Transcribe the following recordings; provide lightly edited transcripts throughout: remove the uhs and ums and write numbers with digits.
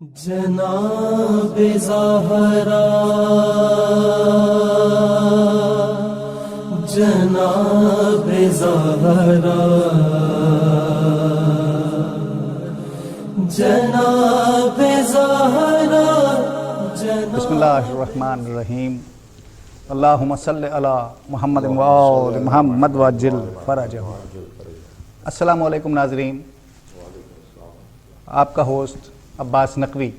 جناب زہرا جناب زہرا جناب زہرا بسم اللہ الرحمن الرحیم اللہم صلی علی محمد وآل محمد وعجل فرجہ۔ السلام علیکم ناظرین، آپ کا ہوسٹ عباس نقوی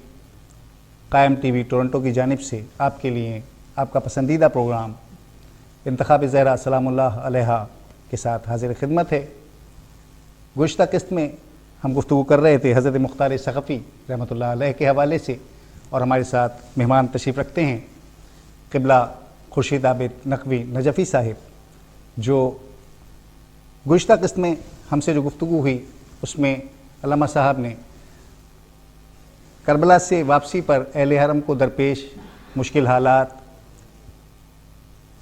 قائم ٹی وی ٹورنٹو کی جانب سے آپ کے لیے آپ کا پسندیدہ پروگرام انتخاب زہرا سلام اللہ علیہا کے ساتھ حاضر خدمت ہے۔ گزشتہ قسط میں ہم گفتگو کر رہے تھے حضرت مختار ثقفی رحمۃ اللہ علیہ کے حوالے سے، اور ہمارے ساتھ مہمان تشریف رکھتے ہیں قبلہ خورشید عابد نقوی نجفی صاحب، جو گزشتہ قسط میں ہم سے جو گفتگو ہوئی اس میں علامہ صاحب نے کربلا سے واپسی پر اہل حرم کو درپیش مشکل حالات،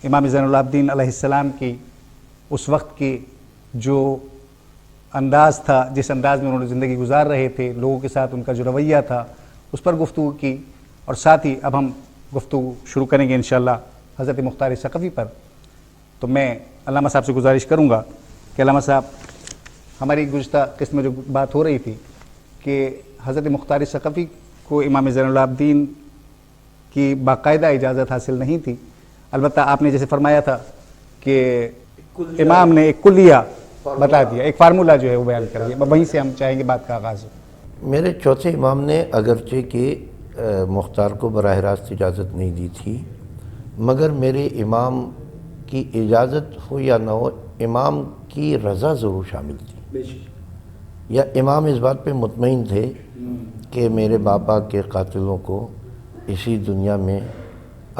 امام زین العابدین علیہ السلام کی اس وقت کی جو انداز تھا، جس انداز میں انہوں نے زندگی گزار رہے تھے، لوگوں کے ساتھ ان کا جو رویہ تھا، اس پر گفتگو کی، اور ساتھ ہی اب ہم گفتگو شروع کریں گے انشاءاللہ حضرت مختار ثقفی پر۔ تو میں علامہ صاحب سے گزارش کروں گا کہ علامہ صاحب، ہماری گزشتہ قسم میں جو بات ہو رہی تھی کہ حضرت مختار ثقفی کو امام زین العابدین کی باقاعدہ اجازت حاصل نہیں تھی، البتہ آپ نے جیسے فرمایا تھا کہ امام نے ایک کلیہ بتا دیا، ایک فارمولہ جو ہے وہ بیان کر دیا، وہیں سے ہم چاہیں گے بات کا آغاز ہو۔ میرے چوتھے امام نے اگرچہ کہ مختار کو براہ راست اجازت نہیں دی تھی، مگر میرے امام کی اجازت ہو یا نہ ہو، امام کی رضا ضرور شامل تھی، یا امام اس بات پہ مطمئن تھے کہ میرے باپا کے قاتلوں کو اسی دنیا میں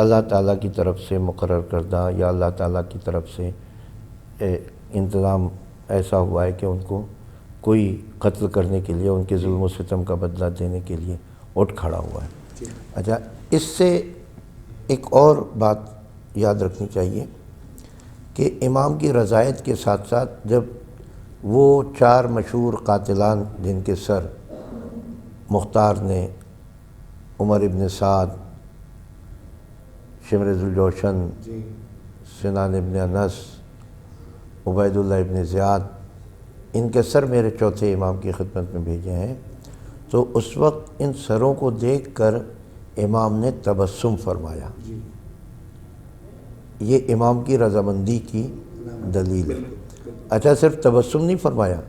اللہ تعالیٰ کی طرف سے مقرر کردہ، یا اللہ تعالیٰ کی طرف سے انتظام ایسا ہوا ہے کہ ان کو کوئی قتل کرنے کے لیے، ان کے ظلم و ستم کا بدلہ دینے کے لیے اٹھ کھڑا ہوا ہے۔ اچھا، اس سے ایک اور بات یاد رکھنی چاہیے کہ امام کی رضایت کے ساتھ ساتھ جب وہ 4 مشہور قاتلان جن کے سر مختار نے، عمر ابن سعد، شمر ذوالجوشن، سنان ابن انس، عبید اللہ ابن زیاد، ان کے سر میرے چوتھے امام کی خدمت میں بھیجے ہیں، تو اس وقت ان سروں کو دیکھ کر امام نے تبسم فرمایا۔ یہ امام کی رضامندی کی دلیل ہے۔ اچھا، صرف تبسم نہیں فرمایا،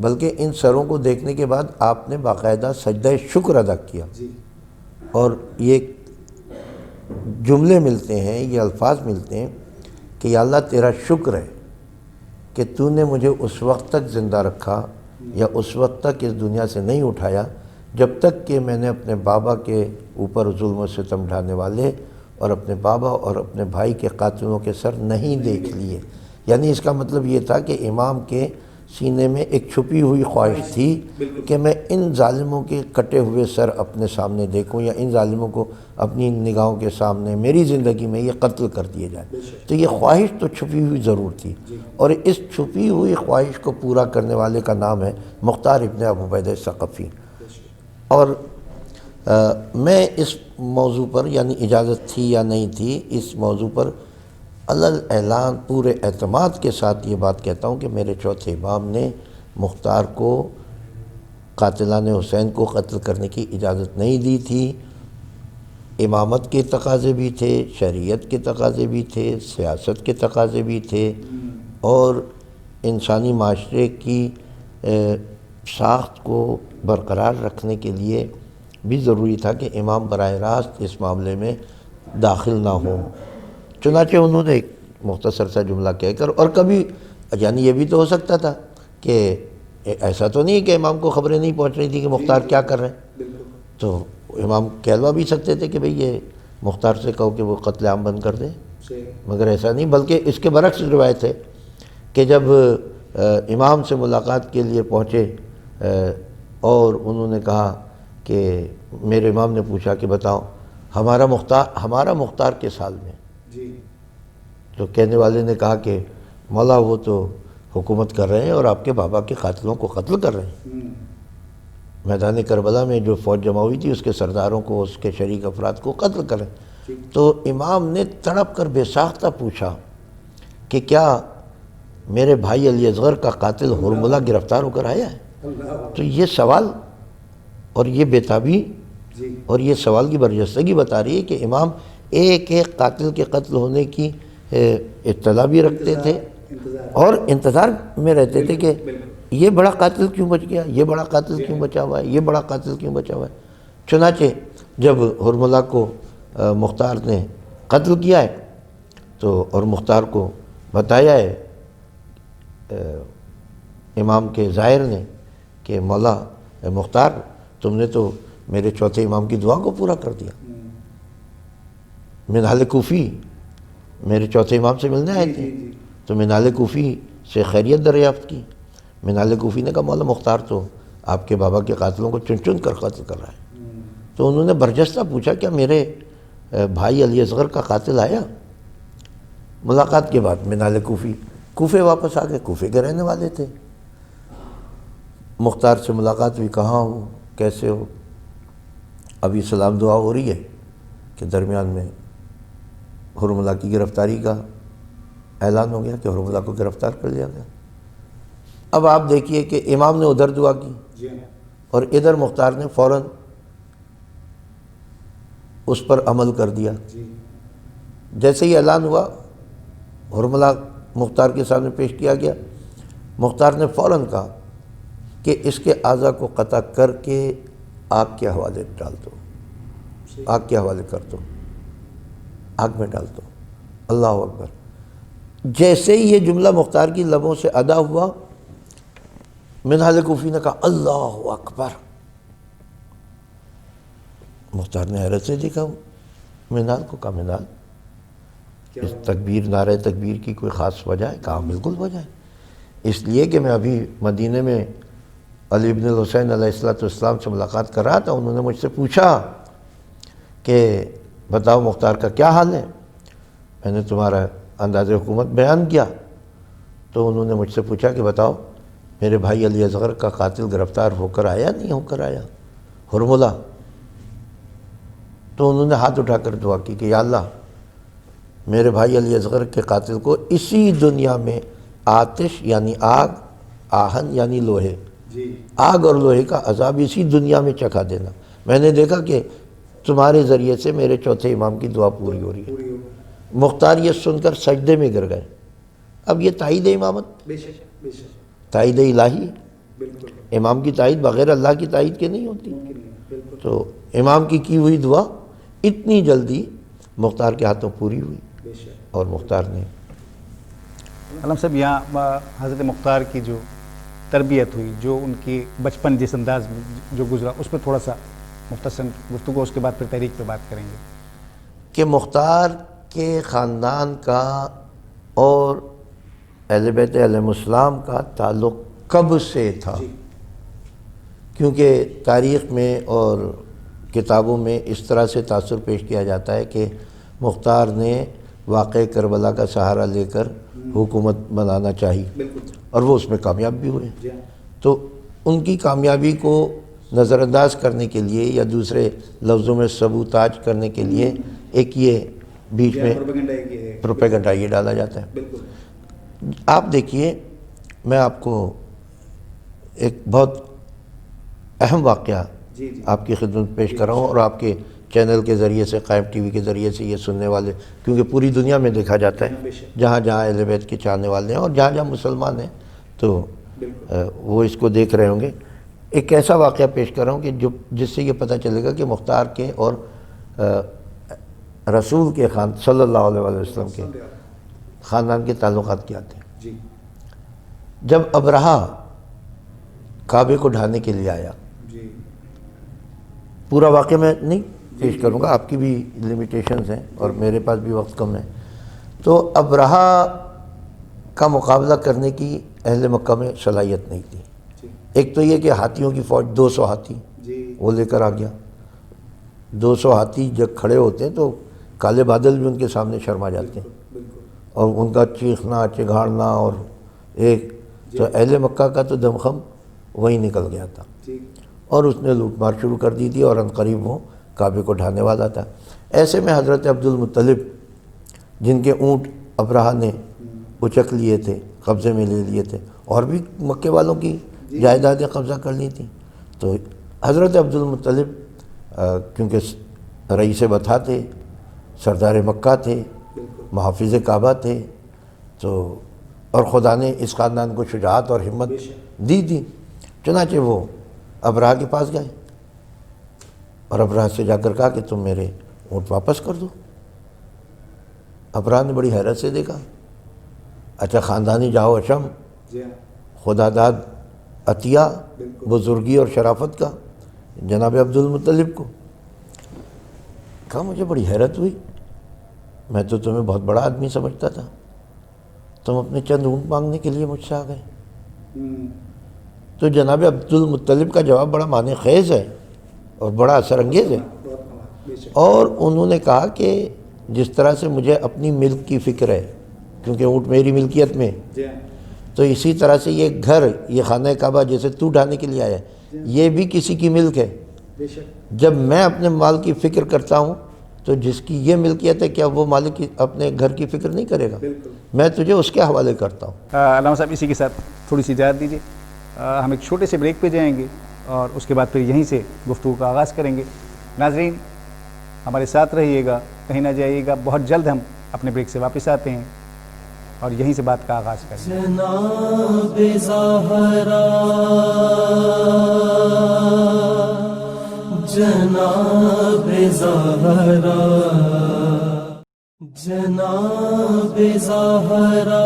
بلکہ ان سروں کو دیکھنے کے بعد آپ نے باقاعدہ سجدہ شکر ادا کیا، اور یہ جملے ملتے ہیں، یہ الفاظ ملتے ہیں کہ یا اللہ تیرا شکر ہے کہ تو نے مجھے اس وقت تک زندہ رکھا، یا اس وقت تک اس دنیا سے نہیں اٹھایا جب تک کہ میں نے اپنے بابا کے اوپر ظلم و ستم ڈھانے والے اور اپنے بابا اور اپنے بھائی کے قاتلوں کے سر نہیں دیکھ لیے۔ یعنی اس کا مطلب یہ تھا کہ امام کے سینے میں ایک چھپی ہوئی خواہش تھی کہ میں ان ظالموں کے کٹے ہوئے سر اپنے سامنے دیکھوں، یا ان ظالموں کو اپنی نگاہوں کے سامنے میری زندگی میں یہ قتل کر دیے جائیں۔ تو یہ خواہش تو چھپی ہوئی ضرور تھی، اور اس چھپی ہوئی خواہش کو پورا کرنے والے کا نام ہے مختار ابن ابو عبیدہ ثقفی۔ اور میں اس موضوع پر، یعنی اجازت تھی یا نہیں تھی، اس موضوع پر علل اعلان پورے اعتماد کے ساتھ یہ بات کہتا ہوں کہ میرے چوتھے امام نے مختار کو، قاتلان حسین کو قتل کرنے کی اجازت نہیں دی تھی۔ امامت کے تقاضے بھی تھے، شریعت کے تقاضے بھی تھے، سیاست کے تقاضے بھی تھے، اور انسانی معاشرے کی ساخت کو برقرار رکھنے کے لیے بھی ضروری تھا کہ امام براہ راست اس معاملے میں داخل نہ ہوں۔ چنانچہ انہوں نے ایک مختصر سا جملہ کہہ کر، اور کبھی یعنی یہ بھی تو ہو سکتا تھا کہ ایسا تو نہیں کہ امام کو خبریں نہیں پہنچ رہی تھی کہ مختار کیا کر رہے ہیں، تو امام کہلوا بھی سکتے تھے کہ بھئی یہ مختار سے کہو کہ وہ قتل عام بند کر دے، مگر ایسا نہیں، بلکہ اس کے برعکس روایت ہے کہ جب امام سے ملاقات کے لیے پہنچے اور انہوں نے کہا کہ میرے امام نے پوچھا کہ بتاؤ ہمارا مختار کے سال میں، تو کہنے والے نے کہا کہ مولا وہ تو حکومت کر رہے ہیں اور آپ کے بابا کے قاتلوں کو قتل کر رہے ہیں۔ میدان کربلا میں جو فوج جمع ہوئی تھی اس کے سرداروں کو، اس کے شریک افراد کو قتل کریں. تو امام نے تڑپ کر بے ساختہ پوچھا کہ کیا میرے بھائی علی اصغر کا قاتل حرملہ گرفتار ہو کر آیا ہے؟ تو یہ سوال اور یہ بےتابی اور یہ سوال کی برجستگی بتا رہی ہے کہ امام ایک ایک قاتل کے قتل ہونے کی اطلاع بھی رکھتے تھے اور انتظار میں رہتے تھے کہ یہ بڑا قاتل کیوں بچ گیا، یہ بڑا قاتل کیوں بچا ہوا ہے، یہ بڑا قاتل کیوں بچا ہوا ہے. چنانچہ جب حرملہ کو مختار نے قتل کیا ہے تو اور مختار کو بتایا ہے امام کے ظاہر نے کہ مولا مختار تم نے تو میرے چوتھے امام کی دعا کو پورا کر دیا. منہال کوفی میرے چوتھے امام سے ملنے آئے تھے تو منہال کوفی سے خیریت دریافت کی. منہال کوفی نے کہا مولا مختار تو آپ کے بابا کے قاتلوں کو چن چن کر قتل کر رہا ہے. تو انہوں نے برجستہ پوچھا کیا میرے بھائی علی اصغر کا قاتل آیا؟ ملاقات کے بعد منہال کوفی کوفے واپس آ گئے، کوفے کے رہنے والے تھے. مختار سے ملاقات ہوئی، کہاں ہو، کیسے ہو؟ ابھی سلام دعا ہو رہی ہے کہ درمیان میں حرملہ کی گرفتاری کا اعلان ہو گیا کہ حرملہ کو گرفتار کر لیا گیا. اب آپ دیکھیے کہ امام نے ادھر دعا کی اور ادھر مختار نے فوراً اس پر عمل کر دیا. جیسے ہی اعلان ہوا حرملہ مختار کے سامنے پیش کیا گیا. مختار نے فوراً کہا کہ اس کے اعضاء کو قطع کر کے آگ کے حوالے ڈال دو، آگ کے حوالے کر دو، آگ میں ڈال دو. اللہ اکبر. جیسے ہی یہ جملہ مختار کی لبوں سے ادا ہوا منہال کوفی نے کہا اللہ اکبر. مختار نے حیرت سے دیکھا منہال کو، کہا منہال اس تکبیر نعرہ تکبیر کی کوئی خاص وجہ ہے؟ کہا بالکل وجہ ہے، اس لیے کہ میں ابھی مدینے میں علی بن الحسین علیہ السلام سے ملاقات کر رہا تھا. انہوں نے مجھ سے پوچھا کہ بتاؤ مختار کا کیا حال ہے. میں نے تمہارا انداز حکومت بیان کیا تو انہوں نے مجھ سے پوچھا کہ بتاؤ میرے بھائی علی اصغر کا قاتل گرفتار ہو کر آیا نہیں ہو کر آیا حرملہ؟ تو انہوں نے ہاتھ اٹھا کر دعا کی کہ یا اللہ میرے بھائی علی اصغر کے قاتل کو اسی دنیا میں آتش یعنی آگ، آہن یعنی لوہے، آگ اور لوہے کا عذاب اسی دنیا میں چکھا دینا. میں نے دیکھا کہ تمہارے ذریعے سے میرے چوتھے امام کی دعا پوری ہو رہی ہے. مختار یہ سن کر سجدے میں گر گئے. اب یہ تائید امامت، تائید الہی. امام کی تائید بغیر اللہ کی تائید کے نہیں ہوتی. تو امام کی ہوئی دعا اتنی جلدی مختار کے ہاتھوں پوری ہوئی اور مختار نے. علم صاحب یہاں حضرت مختار کی جو تربیت ہوئی، جو ان کی بچپن جس انداز میں جو گزرا، اس پہ تھوڑا سا مختصر گفتگو، اس کے بعد پھر تحریک پہ بات کریں گے. کہ مختار کے خاندان کا اور اہل بیت علیہم السلام کا تعلق کب سے تھا؟ کیونکہ تاریخ میں اور کتابوں میں اس طرح سے تاثر پیش کیا جاتا ہے کہ مختار نے واقع کربلا کا سہارا لے کر حکومت بنانا چاہی اور وہ اس میں کامیاب بھی ہوئے. تو ان کی کامیابی کو نظر انداز کرنے کے لیے یا دوسرے لفظوں میں سبوتاج کرنے کے لیے ایک یہ بیچ میں پروپیگنڈا یہ ڈالا جاتا ہے. آپ دیکھیے میں آپ کو ایک بہت اہم واقعہ آپ کی خدمت پیش کر رہا ہوں اور آپ کے چینل کے ذریعے سے، قائم ٹی وی کے ذریعے سے یہ سننے والے، کیونکہ پوری دنیا میں دیکھا جاتا ہے جہاں جہاں اہل بیت کے چاہنے والے ہیں اور جہاں جہاں مسلمان ہیں تو وہ اس کو دیکھ رہے ہوں گے. ایک ایسا واقعہ پیش کر رہا ہوں کہ جس سے یہ پتہ چلے گا کہ مختار کے اور رسول کے صلی اللہ علیہ وسلم کے خاندان کے تعلقات کیا تھے. جب ابرہہ کعبے کو ڈھانے کے لیے آیا، پورا واقعہ میں نہیں پیش کروں گا، آپ کی بھی لیمیٹیشنز ہیں اور میرے پاس بھی وقت کم ہے. تو ابرہہ کا مقابلہ کرنے کی اہل مکہ میں صلاحیت نہیں تھی. ایک تو یہ کہ ہاتھیوں کی فوج 200 ہاتھی وہ لے کر آ گیا. 200 ہاتھی جب کھڑے ہوتے ہیں تو کالے بادل بھی ان کے سامنے شرما جاتے ہیں اور ان کا چیخنا چگھاڑنا اور تو اہل مکہ کا تو دمخم وہیں نکل گیا تھا. اور اس نے لوٹ مار شروع کر دی تھی اور عنقریب وہ کعبے کو ڈھانے والا تھا۔ ایسے میں حضرت عبد المطلب جن کے اونٹ ابرہہ نے اچک لیے تھے، قبضے میں لے لیے تھے، اور بھی مکے والوں کی جائیدادیں قبضہ کر لی تھیں، تو حضرت عبد المطلب کیونکہ رئیس بطحہ تھے، سردار مکہ تھے، محافظ کعبہ تھے، تو اور خدا نے اس خاندان کو شجاعت اور ہمت دی تھی، چنانچہ وہ ابرہہ کے پاس گئے اور ابرہہ سے جا کر کہا کہ تم میرے اونٹ واپس کر دو۔ ابرہہ نے بڑی حیرت سے دیکھا، اچھا خاندانی جاؤ اشم، خدا داد عطیہ، بزرگی اور شرافت کا جناب عبد المطلب کو، کہا مجھے بڑی حیرت ہوئی، میں تو تمہیں بہت بڑا آدمی سمجھتا تھا، تم اپنے چند اونٹ مانگنے کے لیے مجھ سے آ گئے۔ تو جناب عبد المطلب کا جواب بڑا معنی خیز ہے اور بڑا اثر انگیز ہے، اور انہوں نے کہا کہ جس طرح سے مجھے اپنی ملک کی فکر ہے، کیونکہ اونٹ میری ملکیت میں، تو اسی طرح سے یہ گھر، یہ خانہ کعبہ جیسے تو ڈھانے کے لیے آیا ہے، یہ بھی کسی کی ملک ہے۔ جب میں اپنے مال کی فکر کرتا ہوں تو جس کی یہ ملکیت ہے، کیا وہ مالک اپنے گھر کی فکر نہیں کرے گا؟ میں تجھے اس کے حوالے کرتا ہوں۔ علامہ صاحب اسی کے ساتھ تھوڑی سی اجازت دیجیے، ہم ایک چھوٹے سے بریک پہ جائیں گے اور اس کے بعد پھر یہیں سے گفتگو کا آغاز کریں گے۔ ناظرین ہمارے ساتھ رہیے گا، کہیں نہ جائیے گا، بہت جلد ہم اپنے بریک سے واپس آتے ہیں اور یہیں سے بات کا آغاز کریں گے۔ جناب زہرا، جناب زہرا، جناب زہرا،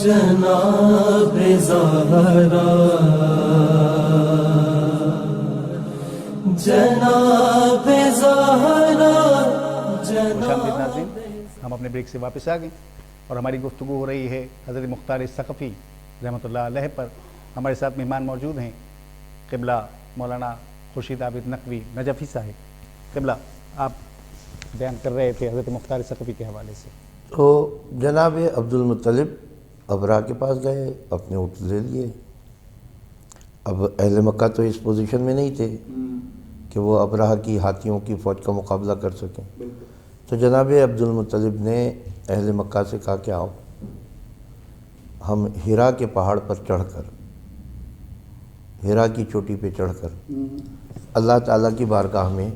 جناب زہرا، جناب زہرا، خوش آمدید ناظرین، ہم اپنے بریک سے واپس آ گئے اور ہماری گفتگو ہو رہی ہے حضرت مختار ثقفی رحمۃ اللہ علیہ پر۔ ہمارے ساتھ مہمان موجود ہیں قبلہ مولانا خورشید عابد نقوی نجفی صاحب۔ قبلہ آپ بیان کر رہے تھے حضرت مختار ثقفی کے حوالے سے۔ تو جناب عبد المطلب ابرہہ کے پاس گئے، اپنے اونٹ لے لیے۔ اب اہل مکہ تو اس پوزیشن میں نہیں تھے کہ وہ ابرہہ کی ہاتھیوں کی فوج کا مقابلہ کر سکیں، تو جناب عبد المطلب نے اہل مکہ سے کہا کہ آؤ ہم ہیرا کے پہاڑ پر چڑھ کر، ہیرا کی چوٹی پہ چڑھ کر اللہ تعالیٰ کی بارگاہ میں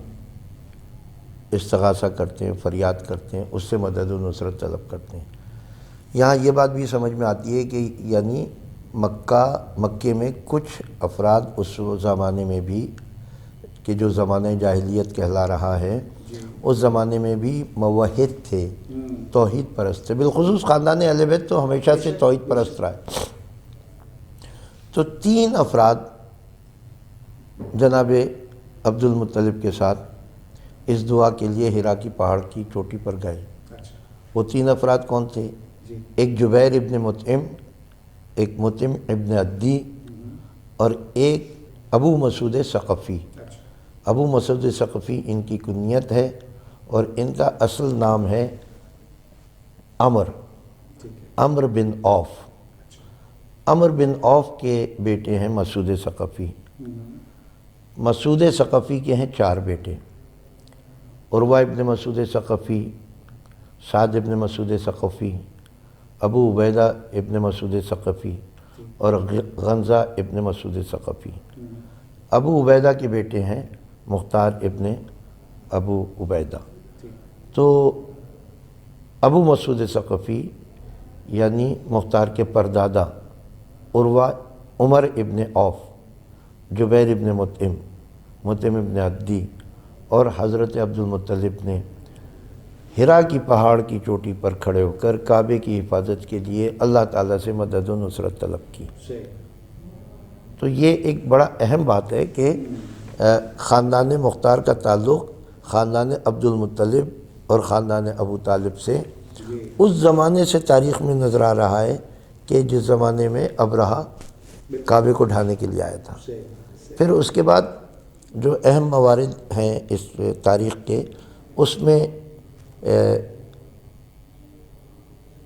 استغاثہ کرتے ہیں، فریاد کرتے ہیں، اس سے مدد و نصرت طلب کرتے ہیں۔ یہاں یہ بات بھی سمجھ میں آتی ہے کہ یعنی مکے میں کچھ افراد اس زمانے میں بھی، کہ جو زمانہ جاہلیت کہلا رہا ہے، اس زمانے میں بھی موحد تھے، توحید پرست تھے، بالخصوص خاندان اہل بیت تو ہمیشہ سے توحید پرست رہا ہے۔ تو 3 افراد جناب عبد المطلب کے ساتھ اس دعا کے لیے ہیرا کی پہاڑ کی چوٹی پر گئے۔ وہ 3 افراد کون تھے؟ ایک جبیر ابن مطعم، ایک مطعم ابن عدی، اور ایک ابو مسعود ثقفی۔ ابو مسعود ثقفی ان کی کنیت ہے اور ان کا اصل نام ہے عمر بن عوف۔ عمر بن عوف کے بیٹے ہیں مسعود ثقفی۔ مسعود ثقفی کے ہیں 4 بیٹے، عروہ ابن مسعود ثقفی، سعد ابن مسعود ثقفی، ابو عبیدہ ابن مسعود ثقفی اور غنزہ ابن مسعود ثقفی۔ ابو عبیدہ کے بیٹے ہیں مختار ابن ابو عبیدہ۔ تو ابو مسعود ثقفی یعنی مختار کے پردادا عروہ عمر ابن عوف، جبیر ابن مطعم ابن عدی اور حضرت عبد المطلب نے ہیرا کی پہاڑ کی چوٹی پر کھڑے ہو کر کعبے کی حفاظت کے لیے اللہ تعالیٰ سے مدد و نصرت طلب کی۔ تو یہ ایک بڑا اہم بات ہے کہ خاندان مختار کا تعلق خاندان عبد المطلب اور خاندان ابو طالب سے اس زمانے سے تاریخ میں نظر آ رہا ہے کہ جس زمانے میں ابرہہ کعبے کو ڈھانے کے لیے آیا تھا۔ پھر اس کے بعد جو اہم موارد ہیں اس تاریخ کے، اس میں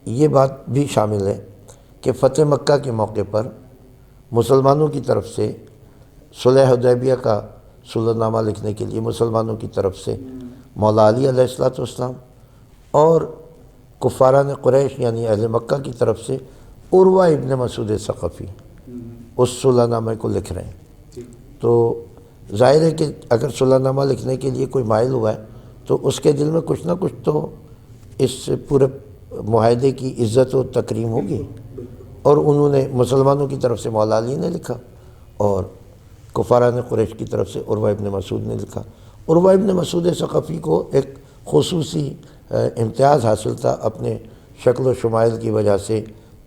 یہ بات بھی شامل ہے کہ فتح مکہ کے موقع پر مسلمانوں کی طرف سے صلح حدیبیہ کا صلح نامہ لکھنے کے لیے مسلمانوں کی طرف سے مولا علی علیہ السلام اور کفاران قریش یعنی اہل مکہ کی طرف سے عروہ ابن مسعود ثقفی اس صلح نامے کو لکھ رہے ہیں۔ تو ظاہر ہے کہ اگر صلح نامہ لکھنے کے لیے کوئی مائل ہوا ہے تو اس کے دل میں کچھ نہ کچھ تو اس پورے معاہدے کی عزت و تکریم ہوگی، اور انہوں نے مسلمانوں کی طرف سے مولا علی نے لکھا اور کفاران قریش کی طرف سے عروہ ابن مسعود نے لکھا۔ عروہ ابن مسعود ثقفی کو ایک خصوصی امتیاز حاصل تھا اپنے شکل و شمائل کی وجہ سے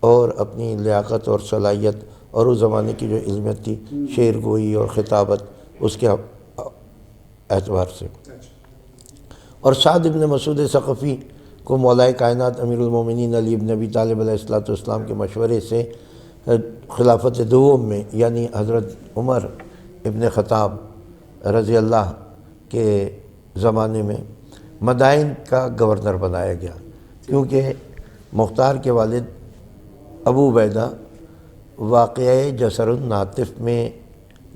اور اپنی لیاقت اور صلاحیت اور اس زمانے کی جو علمیت تھی شعر گوئی اور خطابت اس کے اعتبار سے۔ اور سعد ابن مسعود ثقفی کو مولا کائنات امیر المومنین علی بن ابی طالب علیہ السلام کے مشورے سے خلافت دوم میں یعنی حضرت عمر ابن خطاب رضی اللہ کے زمانے میں مدائن کا گورنر بنایا گیا، کیونکہ مختار کے والد ابو عبیدہ واقعہ جسر الناطف میں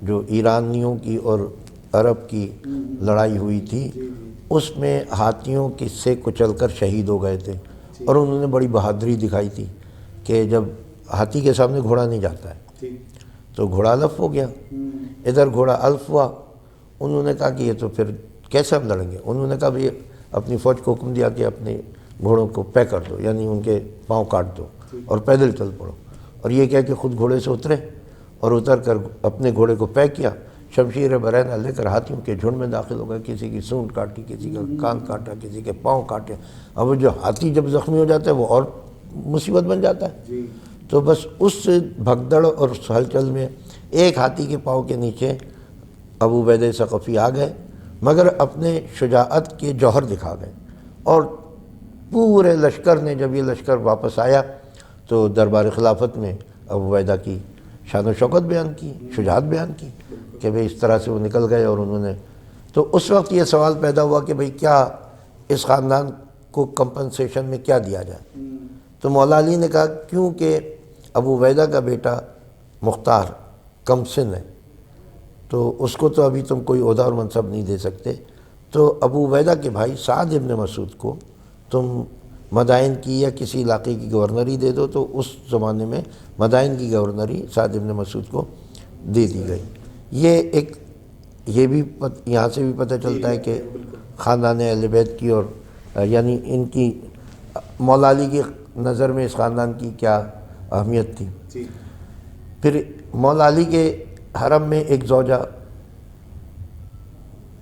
جو ایرانیوں کی اور عرب کی لڑائی ہوئی تھی اس میں ہاتھیوں سے کچل کر شہید ہو گئے تھے، اور انہوں نے بڑی بہادری دکھائی تھی کہ جب ہاتھی کے سامنے گھوڑا نہیں جاتا ہے تو گھوڑا الف ہو گیا، ادھر گھوڑا الف ہوا۔ انہوں نے کہا کہ یہ تو پھر کیسے ہم لڑیں گے؟ انہوں نے کہا بھی اپنی فوج کو حکم دیا کہ اپنے گھوڑوں کو پے کر دو، یعنی ان کے پاؤں کاٹ دو اور پیدل چل پڑو، اور یہ کہہ کہ خود گھوڑے سے اترے اور اتر کر اپنے گھوڑے کو پے کیا، شمشیر برہنہ لے کر ہاتھیوں کے جھنڈ میں داخل ہو گئے، کسی کی سونڈ کاٹی، کسی کا کان کاٹا، کسی کے پاؤں کاٹے۔ اب وہ جو ہاتھی جب زخمی ہو جاتا ہے وہ اور مصیبت بن جاتا ہے۔ تو بس اس بھگدڑ اور ہلچل میں ایک ہاتھی کے پاؤں کے نیچے ابو عبیدہ ثقفی آ گئے، مگر اپنے شجاعت کے جوہر دکھا گئے، اور پورے لشکر نے جب یہ لشکر واپس آیا تو دربار خلافت میں ابو عبیدہ کی شان و شوکت بیان کی، شجاعت بیان کی کہ بھئی اس طرح سے وہ نکل گئے۔ اور انہوں نے تو اس وقت یہ سوال پیدا ہوا کہ بھئی کیا اس خاندان کو کمپنسیشن میں کیا دیا جائے؟ تو مولا علی نے کہا کیونکہ ابو عبیدہ کا بیٹا مختار کم سن ہے تو اس کو تو ابھی تم کوئی عہدہ اور منصب نہیں دے سکتے، تو ابو عبیدہ کے بھائی سعد ابن مسعود کو تم مدائن کی یا کسی علاقے کی گورنری دے دو۔ تو اس زمانے میں مدائن کی گورنری سعد ابن مسعود کو دے دی گئی۔ یہ بھی یہاں سے بھی پتہ چلتا ہے کہ خاندان اہل بیت کی اور یعنی ان کی مولا علی کی نظر میں اس خاندان کی کیا اہمیت تھی۔ پھر مولا علی کے حرم میں ایک زوجہ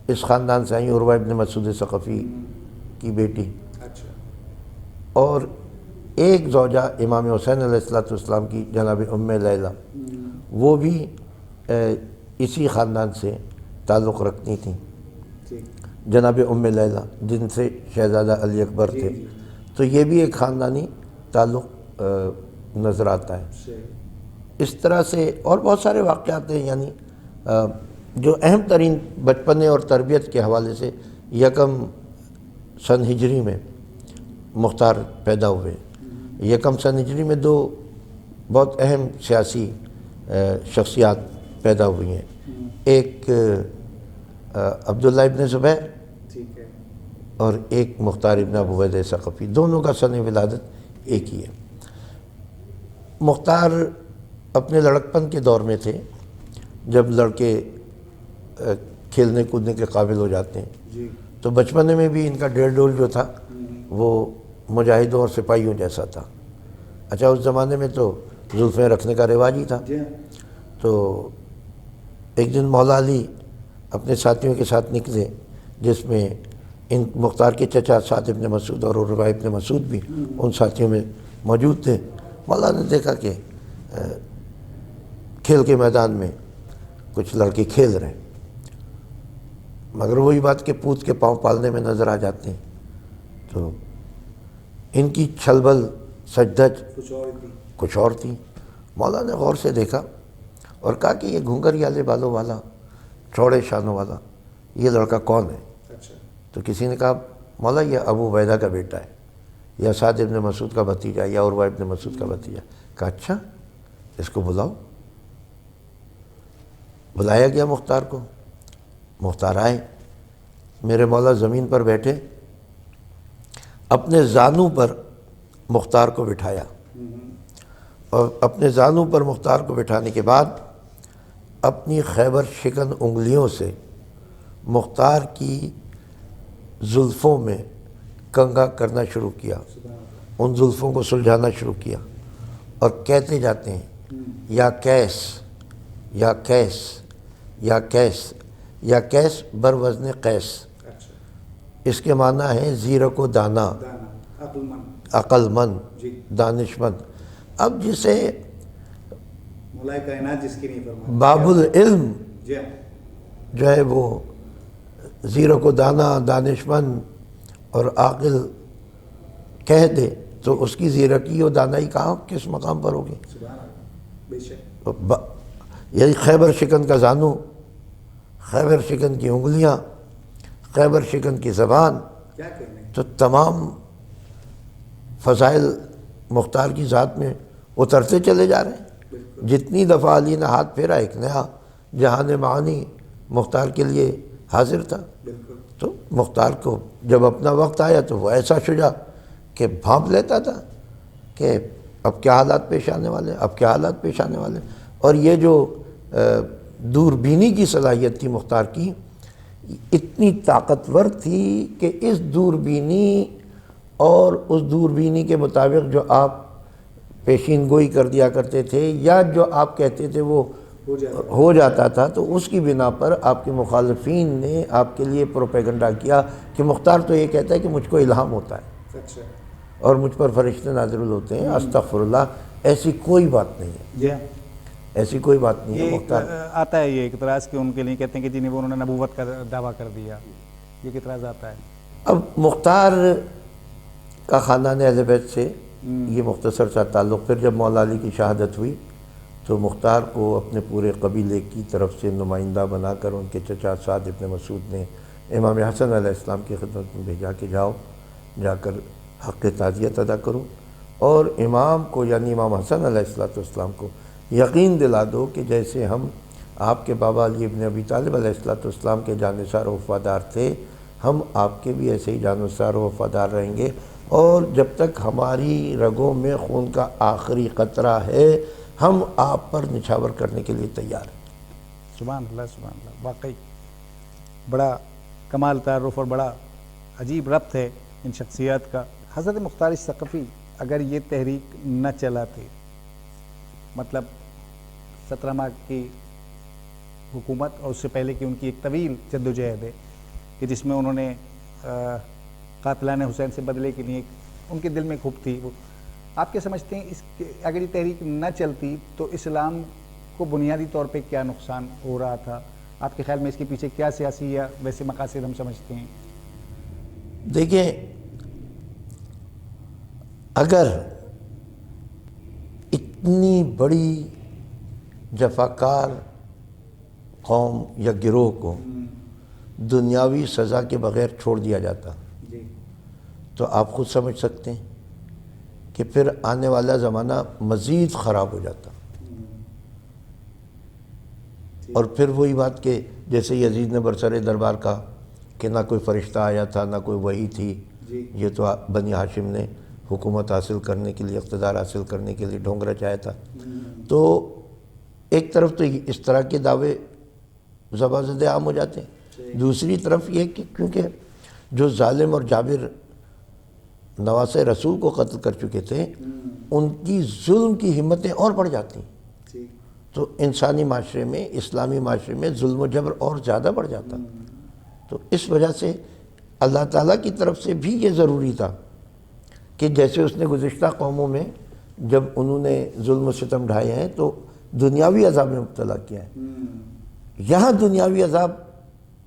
اس خاندان سے آئی، عروہ ابن مسعود ثقفی کی بیٹی، اور ایک زوجہ امام حسین علیہ السلام کی جناب ام لیلہ، وہ بھی اسی خاندان سے تعلق رکھتی تھیں، جناب ام لیلہ جن سے شہزادہ علی اکبر تھے۔ تو یہ بھی ایک خاندانی تعلق نظر آتا ہے۔ اس طرح سے اور بہت سارے واقعات ہیں، یعنی جو اہم ترین بچپنے اور تربیت کے حوالے سے یکم سن ہجری میں مختار پیدا ہوئے۔ یکم سن ہجری میں دو بہت اہم سیاسی شخصیات پیدا ہوئی ہیں، ایک عبداللہ ابن زبیر اور ایک مختار ابن ابو عبیدہ ثقفی، دونوں کا سن ولادت ایک ہی ہے۔ مختار اپنے لڑکپن کے دور میں تھے، جب لڑکے کھیلنے کودنے کے قابل ہو جاتے ہیں، تو بچپنے میں بھی ان کا ڈیل ڈول جو تھا وہ مجاہدوں اور سپاہیوں جیسا تھا۔ اچھا، اس زمانے میں تو زلفیں رکھنے کا رواج ہی تھا۔ تو ایک دن مولا علی اپنے ساتھیوں کے ساتھ نکلے، جس میں ان مختار کے چچا سعد ابن مسعود اور عروہ ابن مسعود بھی ان ساتھیوں میں موجود تھے۔ مولا نے دیکھا کہ کھیل کے میدان میں کچھ لڑکے کھیل رہے ہیں، مگر وہی بات کہ پوت کے پاؤں پالنے میں نظر آ جاتے ہیں، تو ان کی چھل بل سجدج کچھ اور تھی۔ مولا نے غور سے دیکھا اور کہا کہ یہ گھنگریالے بالوں والا، چوڑے شانوں والا، یہ لڑکا کون ہے؟ تو کسی نے کہا مولا یہ ابو عبیدہ کا بیٹا ہے، یا سعد ابن مسعود کا بھتیجا، یا عروہ ابن مسعود کا بھتیجا۔ کہا اچھا، اس کو بلاؤ۔ بلایا گیا مختار کو، مختار آئے، میرے مولا زمین پر بیٹھے، اپنے زانوں پر مختار کو بٹھایا، اور اپنے زانوں پر مختار کو بٹھانے کے بعد اپنی خیبر شکن انگلیوں سے مختار کی زلفوں میں کنگھا کرنا شروع کیا، ان زلفوں کو سلجھانا شروع کیا، اور کہتے جاتے ہیں یا کیس یا کیس یا کیس، یا کیس بر وزن قیس، اس کے معنی ہے زیرک و دانا، عقل مند، دانش مند۔ اب جسے مولا کائنات جس کی نہیں فرمایا، باب العلم جو ہے وہ زیرک و دانا، دانش مند اور عاقل کہہ دے تو اس کی زیرکی و دانائی کہاں کس مقام پر ہوگی؟ بے شک، یہی خیبر شکن کا زانو، خیبر شکن کی انگلیاں، خیبر شکن کی زبان، کیا کہنے۔ تو تمام فضائل مختار کی ذات میں اترتے چلے جا رہے ہیں۔ جتنی دفعہ علی نے ہاتھ پھیرا ایک نیا جہان معانی مختار کے لیے حاضر تھا۔ تو مختار کو جب اپنا وقت آیا تو وہ ایسا شجاع کہ بھانپ لیتا تھا کہ اب کیا حالات پیش آنے والے، اب کیا حالات پیش آنے والے۔ اور یہ جو دوربینی کی صلاحیت تھی مختار کی، اتنی طاقتور تھی کہ اس دوربینی اور اس دوربینی کے مطابق جو آپ پیشین گوئی کر دیا کرتے تھے یا جو آپ کہتے تھے وہ ہو جاتا تھا، تو اس کی بنا پر آپ کے مخالفین نے آپ کے لیے پروپیگنڈا کیا کہ مختار تو یہ کہتا ہے کہ مجھ کو الہام ہوتا ہے اور مجھ پر فرشتے نازل ہوتے ہیں۔ استغفر اللہ، ایسی کوئی بات نہیں ہے، ایسی کوئی بات نہیں ہے۔ مختار آتا ہے یہ اعتراض کہ ان کے لیے کہتے ہیں کہ جنہیں انہوں نے نبوت کا دعویٰ کر دیا، یہ اعتراض آتا ہے۔ اب مختار کا خاندان اہل بیت سے یہ مختصر سا تعلق، پھر جب مولا علی کی شہادت ہوئی تو مختار کو اپنے پورے قبیلے کی طرف سے نمائندہ بنا کر ان کے چچا سعد ابن مسعود نے امام حسن علیہ السلام کی خدمت میں بھیجا کہ جاؤ، جا کر حق تعزیت ادا کرو، اور امام کو یعنی امام حسن علیہ السلام کو یقین دلا دو کہ جیسے ہم آپ کے بابا علی ابن ابی طالب علیہ السلام کے جانثار و وفادار تھے، ہم آپ کے بھی ایسے ہی جانثار و وفادار رہیں گے، اور جب تک ہماری رگوں میں خون کا آخری قطرہ ہے ہم آپ پر نچھاور کرنے کے لیے تیار ہیں۔ سبحان اللہ، سبحان اللہ، واقعی بڑا کمال تعارف اور بڑا عجیب ربط ہے ان شخصیات کا۔ حضرت مختار ثقفی اگر یہ تحریک نہ چلاتے، مطلب 17 ماہ کی حکومت اور اس سے پہلے کی ان کی ایک طویل جدوجہد ہے کہ جس میں انہوں نے قاتلان حسین سے بدلے کے لیے ان کے دل میں کھوپ تھی، وہ آپ کیا سمجھتے ہیں اس کے اگر یہ تحریک نہ چلتی تو اسلام کو بنیادی طور پہ کیا نقصان ہو رہا تھا؟ آپ کے خیال میں اس کے پیچھے کیا سیاسی یا ویسے مقاصد ہم سمجھتے ہیں؟ دیکھیں، اگر اتنی بڑی جفاکار قوم یا گروہ کو دنیاوی سزا کے بغیر چھوڑ دیا جاتا تو آپ خود سمجھ سکتے ہیں کہ پھر آنے والا زمانہ مزید خراب ہو جاتا، اور پھر وہی بات کہ جیسے یزید نے برسر دربار کہا کہ نہ کوئی فرشتہ آیا تھا نہ کوئی وحی تھی، یہ تو بنی ہاشم نے حکومت حاصل کرنے کے لیے، اقتدار حاصل کرنے کے لیے ڈھونگ رچایا تھا۔ تو ایک طرف تو اس طرح کے دعوے زباں زد عام ہو جاتے ہیں، دوسری طرف یہ کہ کیونکہ جو ظالم اور جابر نواسۂ رسول کو قتل کر چکے تھے ان کی ظلم کی ہمتیں اور بڑھ جاتی ہیں، تو انسانی معاشرے میں، اسلامی معاشرے میں ظلم و جبر اور زیادہ بڑھ جاتا۔ تو اس وجہ سے اللہ تعالیٰ کی طرف سے بھی یہ ضروری تھا کہ جیسے اس نے گزشتہ قوموں میں جب انہوں نے ظلم و ستم ڈھائے ہیں تو دنیاوی عذاب میں مبتلا کیا ہے، یہاں دنیاوی عذاب،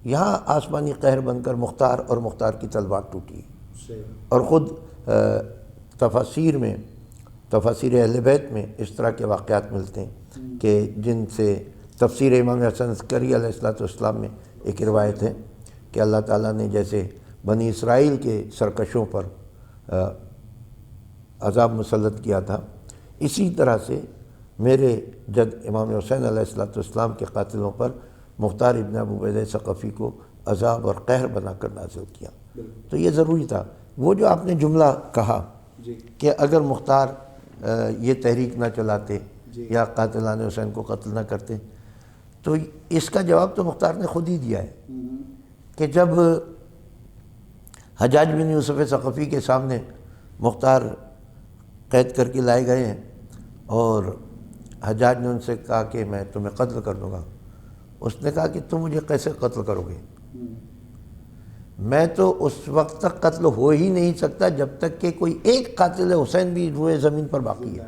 یہاں آسمانی قہر بن کر مختار اور مختار کی تلوار ٹوٹی، اور خود تفاسیر میں، تفاسیر اہل بیت میں اس طرح کے واقعات ملتے ہیں کہ جن سے تفسیر امام حسن عسکری علیہ السلام میں ایک روایت ہے کہ اللہ تعالیٰ نے جیسے بنی اسرائیل کے سرکشوں پر عذاب مسلط کیا تھا، اسی طرح سے میرے جد امام حسین علیہ السلام کے قاتلوں پر مختار ابن ابو عبیدہ ثقفی کو عذاب اور قہر بنا کر نازل کیا۔ تو یہ ضروری تھا۔ وہ جو آپ نے جملہ کہا کہ اگر مختار یہ تحریک نہ چلاتے یا قاتلان حسین کو قتل نہ کرتے، تو اس کا جواب تو مختار نے خود ہی دیا ہے کہ جب حجاج بن یوسف ثقفی کے سامنے مختار قید کر کے لائے گئے ہیں اور حجاج نے ان سے کہا کہ میں تمہیں قتل کر دوں گا، اس نے کہا کہ تم مجھے کیسے قتل کرو گے؟ میں تو اس وقت تک قتل ہو ہی نہیں سکتا جب تک کہ کوئی ایک قاتل حسین بھی روئے زمین پر باقی ہے۔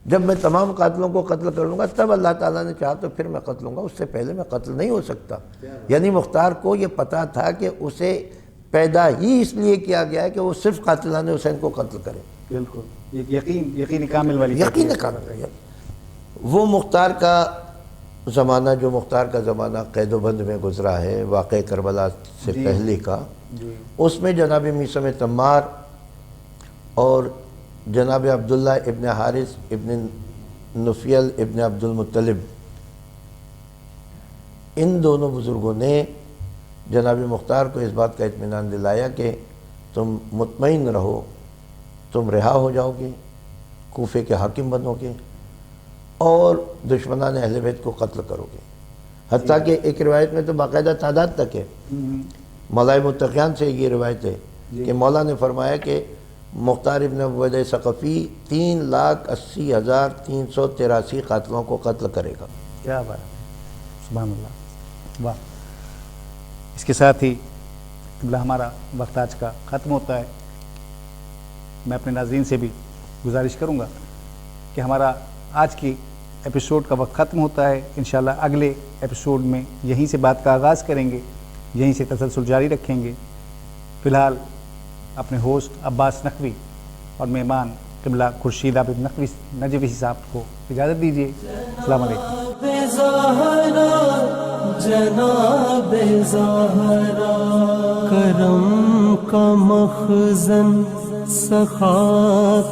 جب میں تمام قاتلوں کو قتل کر لوں گا تب اللہ تعالیٰ نے چاہا تو پھر میں قتل ہوں گا، اس سے پہلے میں قتل نہیں ہو سکتا۔ یعنی مختار کو یہ پتہ تھا کہ اسے پیدا ہی اس لیے کیا گیا ہے کہ وہ صرف قاتلان حسین کو قتل کرے۔ بالکل، یقین کامل والی یقین کامل ہے۔ وہ مختار کا زمانہ جو مختار کا زمانہ قید و بند میں گزرا ہے واقع کربلا سے پہلے کا، اس میں جناب میثم تمار اور جناب عبداللہ ابن حارث ابن نفیل ابن عبد المطلب، ان دونوں بزرگوں نے جناب مختار کو اس بات کا اطمینان دلایا کہ تم مطمئن رہو، تم رہا ہو جاؤ گے، کوفے کے حاکم بنو گے اور دشمنان اہل بیت کو قتل کرو گے۔ حتیٰ کہ ایک روایت میں تو باقاعدہ تعداد تک ہے، مولا متقیان سے یہ روایت ہے کہ مولا نے فرمایا کہ مختار ابن ابو عبیدہ ثقفی 3,80,383 قاتلوں کو قتل کرے گا۔ کیا بات ہے، سبحان اللہ، واہ۔ اس کے ساتھ ہی قبلہ ہمارا وقت آج کا ختم ہوتا ہے۔ میں اپنے ناظرین سے بھی گزارش کروں گا کہ ہمارا آج کی ایپیسوڈ کا وقت ختم ہوتا ہے، انشاءاللہ اگلے ایپیسوڈ میں یہیں سے بات کا آغاز کریں گے، یہیں سے تسلسل جاری رکھیں گے۔ فی الحال اپنے ہوسٹ عباس نقوی اور مہمان قبلہ خورشید عابد نجوی صاحب کو اجازت دیجیے۔ السلام علیکم۔ جناب زہرا کرم کا مخزن، سخا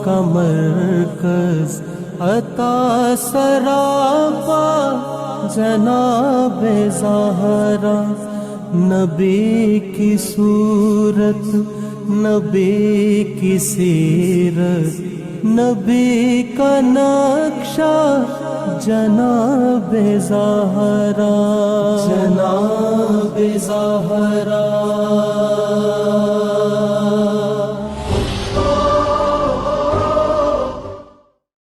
کا مرکز، عطا سراپا جناب زہرا، نبی کی صورت، نبی کی سیرت، نبی کا نقشہ جناب زہرا، جناب زہرا۔